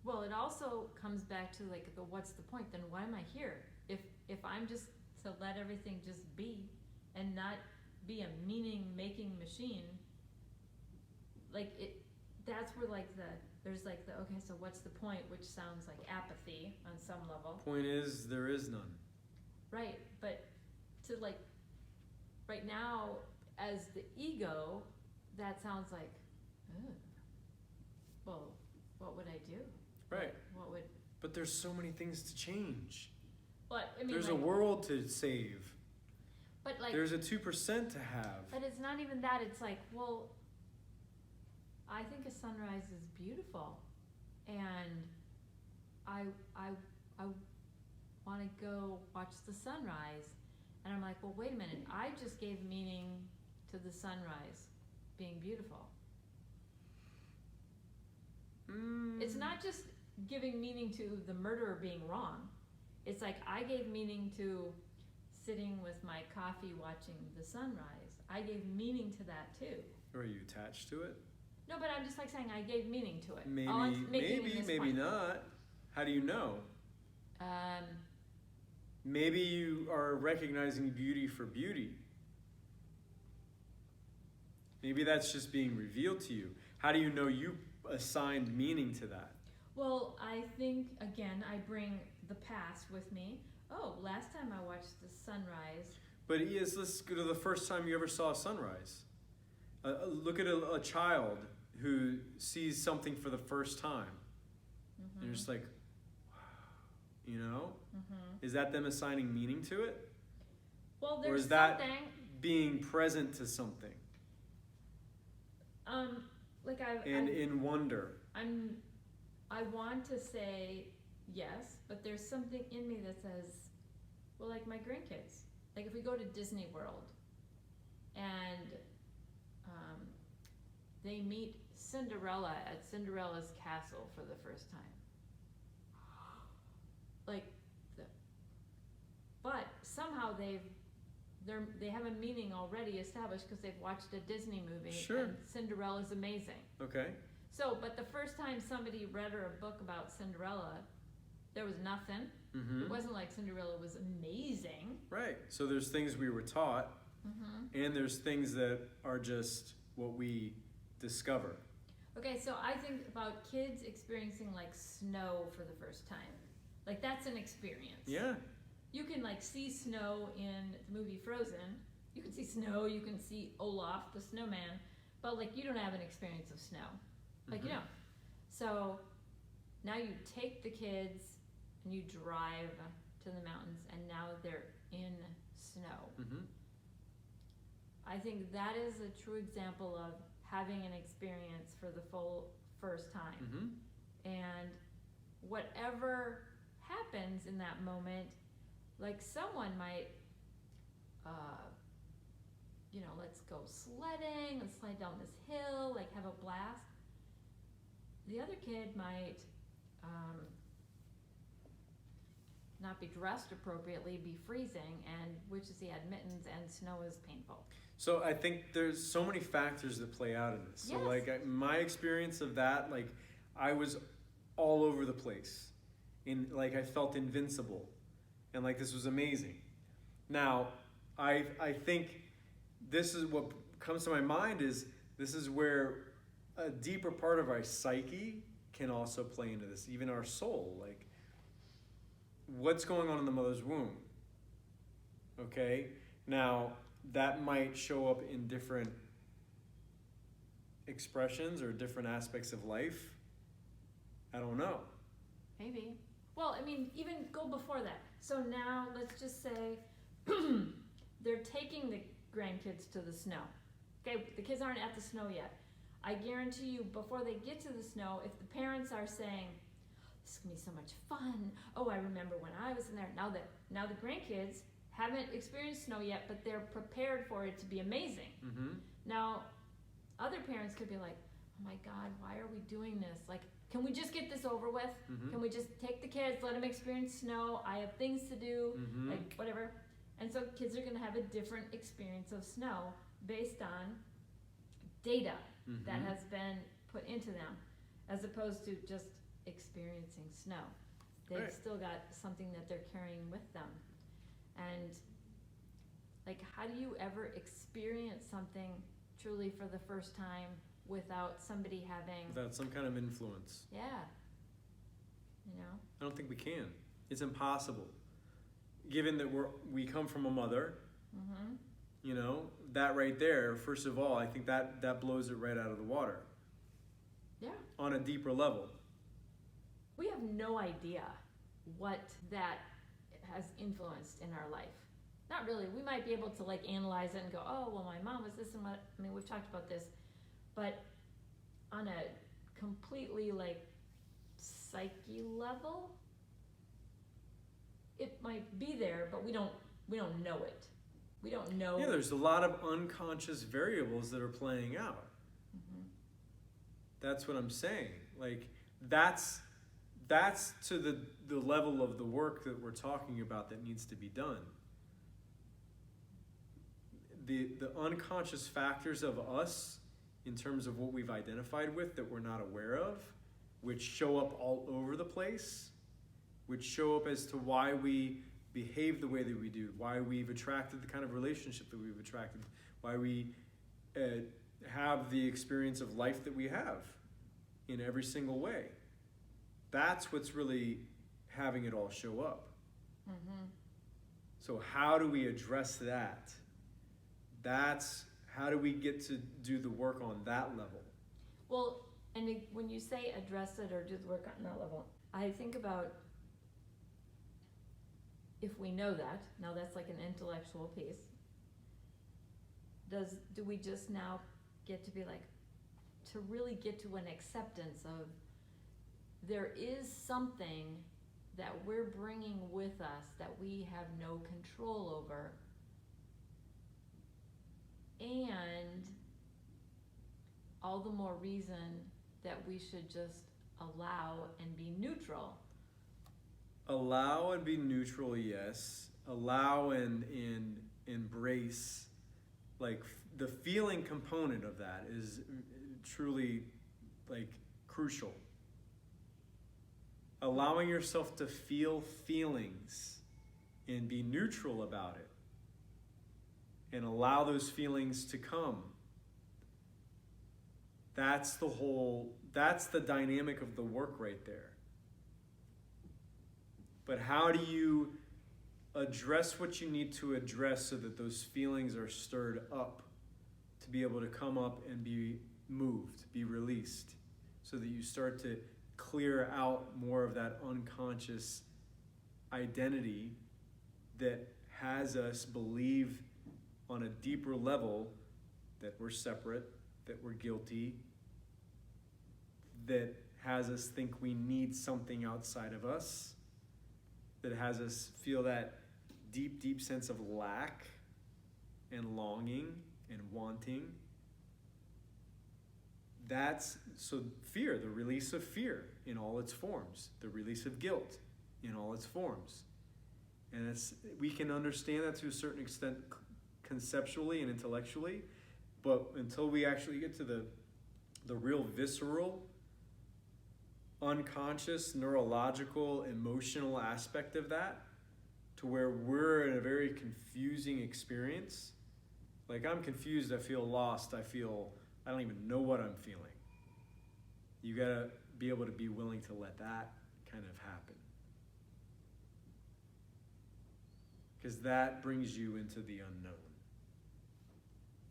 Well, it also comes back to like the what's the point? Then why am I here? If I'm just to let everything just be and not be a meaning making machine, like it, that's where like there's like the okay, so what's the point? Which sounds like apathy on some level. Point is, there is none. Right, but to like right now as the ego, that sounds like, ugh. Well, what would I do? Right. What would? But there's so many things to change. But I mean, there's like, a world to save. But like, there's a 2% to have. But it's not even that. It's like, well, I think a sunrise is beautiful, and I want to go watch the sunrise, and I'm like, well, wait a minute. I just gave meaning to the sunrise being beautiful. It's not just giving meaning to the murderer being wrong. It's like I gave meaning to sitting with my coffee watching the sunrise. I gave meaning to that too. Are you attached to it? No, but I'm just like saying I gave meaning to it. Maybe not. How do you know? Maybe you are recognizing beauty for beauty. Maybe that's just being revealed to you. How do you know you assigned meaning to that? Well, I think, again, I bring the past with me. Oh, last time I watched the sunrise. But let's go to the first time you ever saw a sunrise. Look at a child who sees something for the first time. And you're just like, wow, you know? Is that them assigning meaning to it? Well, there's or is that being present to something? In wonder. I want to say yes, but there's something in me that says, well, like my grandkids. Like if we go to Disney World and they meet Cinderella at Cinderella's castle for the first time. But somehow they have a meaning already established because they've watched a Disney movie. Sure. And Cinderella's amazing. Okay. So, but the first time somebody read her a book about Cinderella, there was nothing. It wasn't like Cinderella was amazing. Right. So there's things we were taught, and there's things that are just what we discover. Okay, so I think about kids experiencing like snow for the first time. Like that's an experience. Yeah. You can like see snow in the movie Frozen. You can see snow, you can see Olaf, the snowman, but like you don't have an experience of snow. Like you know. So now you take the kids and you drive to the mountains and now they're in snow. I think that is a true example of having an experience for the full first time. And whatever happens in that moment, like someone might, let's go sledding, let's slide down this hill, like have a blast. The other kid might not be dressed appropriately, be freezing, and which is he had mittens and snow is painful. So I think there's so many factors that play out in this. So like my experience of that, like I was all over the place. I felt invincible. And like this was amazing. Now, I think this is what comes to my mind is this is where a deeper part of our psyche can also play into this, even our soul. Like, what's going on in the mother's womb? Okay? Now, that might show up in different expressions or different aspects of life. I don't know. Maybe. Well, I mean, even go before that. So now, let's just say they're taking the grandkids to the snow. Okay, the kids aren't at the snow yet. I guarantee you, before they get to the snow, if the parents are saying, this is going to be so much fun. Oh, I remember when I was in there. Now the grandkids haven't experienced snow yet, but they're prepared for it to be amazing. Now, other parents could be like, oh my God, why are we doing this? Like, can we just get this over with? Can we just take the kids, let them experience snow? I have things to do, like whatever. And so kids are going to have a different experience of snow based on data that has been put into them, as opposed to just experiencing snow. They've Right. still got something that they're carrying with them. And like, how do you ever experience something truly for the first time without somebody having, Without some kind of influence. yeah, you know? I don't think we can. It's impossible. Given that we come from a mother, Mm-hmm. you know, that right there, first of all, I think that blows it right out of the water Yeah. on a deeper level. We have no idea what that has influenced in our life. Not really. We might be able to like analyze it and go, oh, well, my mom was this and what. I mean, we've talked about this, but on a completely like psyche level, it might be there, but we don't know it. We don't know. Yeah, there's a lot of unconscious variables that are playing out. Mm-hmm. That's what I'm saying. Like, that's to the level of the work that we're talking about that needs to be done. The unconscious factors of us in terms of what we've identified with that we're not aware of, which show up all over the place, which show up as to why we behave the way that we do, why we've attracted the kind of relationship that we've attracted, why we have the experience of life that we have in every single way. That's what's really having it all show up. Mm-hmm. So how do we address that? That's how do we get to do the work on that level? Well, and when you say address it or do the work on that level, I think about if we know that, now that's like an intellectual piece, do we just now get to be like, to really get to an acceptance of there is something that we're bringing with us that we have no control over, and all the more reason that we should just allow and be neutral. Allow and be neutral, yes. Allow and embrace, like the feeling component of that is truly like crucial. Allowing yourself to feel feelings and be neutral about it and allow those feelings to come. That's the dynamic of the work right there. But how do you address what you need to address so that those feelings are stirred up to be able to come up and be moved, be released, so that you start to clear out more of that unconscious identity that has us believe on a deeper level that we're separate, that we're guilty, that has us think we need something outside of us, that has us feel that deep, deep sense of lack and longing and wanting. That's so fear, the release of fear in all its forms, the release of guilt in all its forms. And we can understand that to a certain extent conceptually and intellectually, but until we actually get to the real visceral, unconscious, neurological, emotional aspect of that, to where we're in a very confusing experience. Like, I'm confused, I feel lost, I don't even know what I'm feeling. You gotta be able to be willing to let that kind of happen. Because that brings you into the unknown.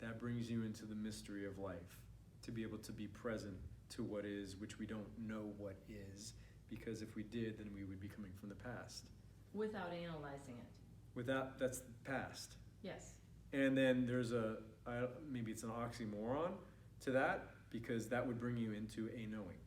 That brings you into the mystery of life. To be able to be present to what is, which we don't know what is, because if we did, then we would be coming from the past. Without analyzing it. That's the past. Yes. And then there's maybe it's an oxymoron to that, because that would bring you into a knowing.